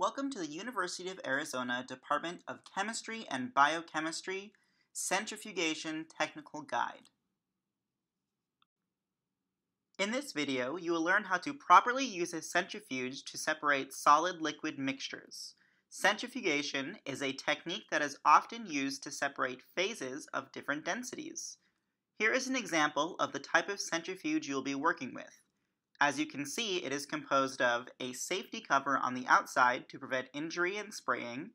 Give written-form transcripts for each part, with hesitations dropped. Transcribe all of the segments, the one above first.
Welcome to the University of Arizona Department of Chemistry and Biochemistry Centrifugation Technical Guide. In this video, you will learn how to properly use a centrifuge to separate solid-liquid mixtures. Centrifugation is a technique that is often used to separate phases of different densities. Here is an example of the type of centrifuge you will be working with. As you can see, it is composed of a safety cover on the outside to prevent injury and spraying,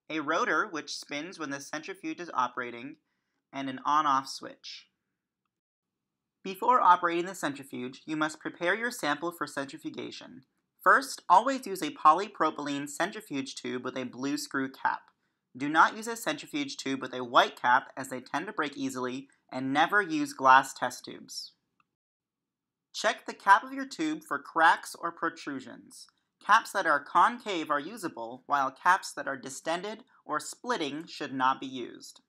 a rotor which spins when the centrifuge is operating, and an on-off switch. Before operating the centrifuge, you must prepare your sample for centrifugation. First, always use a polypropylene centrifuge tube with a blue screw cap. Do not use a centrifuge tube with a white cap as they tend to break easily, and never use glass test tubes. Check the cap of your tube for cracks or protrusions. Caps that are concave are usable, while caps that are distended or splitting should not be used.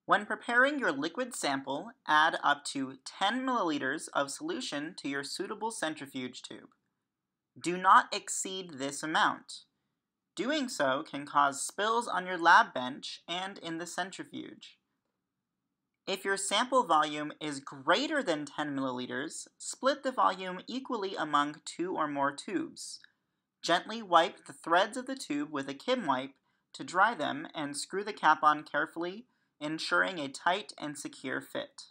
When preparing your liquid sample, add up to 10 milliliters of solution to your suitable centrifuge tube. Do not exceed this amount. Doing so can cause spills on your lab bench and in the centrifuge. If your sample volume is greater than 10 milliliters, split the volume equally among 2 or more tubes. Gently wipe the threads of the tube with a Kim wipe to dry them and screw the cap on carefully, ensuring a tight and secure fit.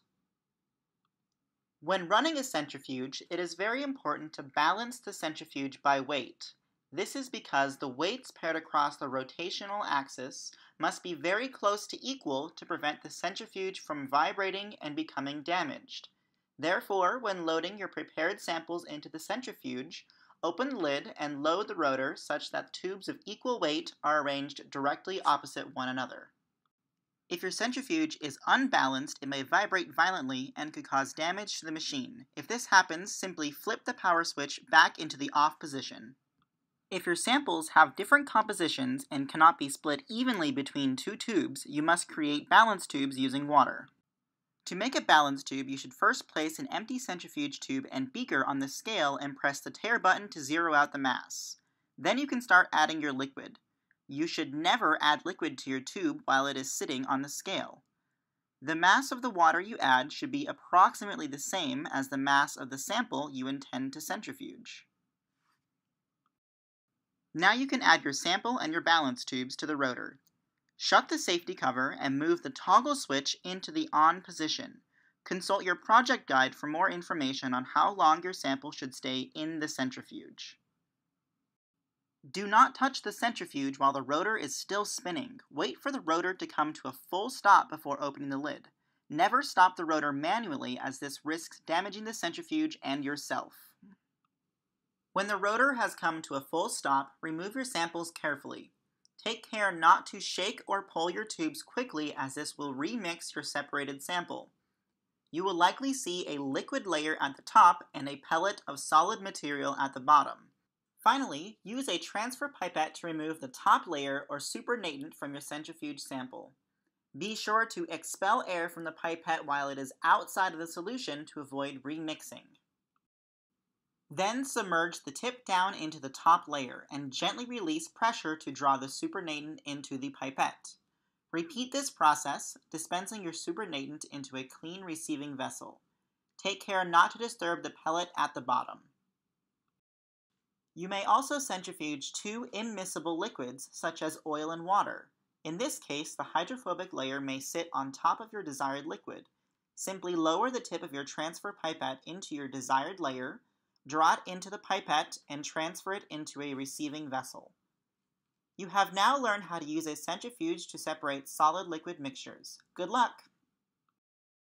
When running a centrifuge, it is very important to balance the centrifuge by weight. This is because the weights paired across the rotational axis must be very close to equal to prevent the centrifuge from vibrating and becoming damaged. Therefore, when loading your prepared samples into the centrifuge, open the lid and load the rotor such that tubes of equal weight are arranged directly opposite one another. If your centrifuge is unbalanced, it may vibrate violently and could cause damage to the machine. If this happens, simply flip the power switch back into the off position. If your samples have different compositions and cannot be split evenly between two tubes, you must create balance tubes using water. To make a balance tube, you should first place an empty centrifuge tube and beaker on the scale and press the tare button to zero out the mass. Then you can start adding your liquid. You should never add liquid to your tube while it is sitting on the scale. The mass of the water you add should be approximately the same as the mass of the sample you intend to centrifuge. Now you can add your sample and your balance tubes to the rotor. Shut the safety cover and move the toggle switch into the on position. Consult your project guide for more information on how long your sample should stay in the centrifuge. Do not touch the centrifuge while the rotor is still spinning. Wait for the rotor to come to a full stop before opening the lid. Never stop the rotor manually, as this risks damaging the centrifuge and yourself. When the rotor has come to a full stop, remove your samples carefully. Take care not to shake or pull your tubes quickly, as this will remix your separated sample. You will likely see a liquid layer at the top and a pellet of solid material at the bottom. Finally, use a transfer pipette to remove the top layer or supernatant from your centrifuge sample. Be sure to expel air from the pipette while it is outside of the solution to avoid remixing. Then submerge the tip down into the top layer and gently release pressure to draw the supernatant into the pipette. Repeat this process, dispensing your supernatant into a clean receiving vessel. Take care not to disturb the pellet at the bottom. You may also centrifuge two immiscible liquids, such as oil and water. In this case, the hydrophobic layer may sit on top of your desired liquid. Simply lower the tip of your transfer pipette into your desired layer, draw it into the pipette, and transfer it into a receiving vessel. You have now learned how to use a centrifuge to separate solid-liquid mixtures. Good luck!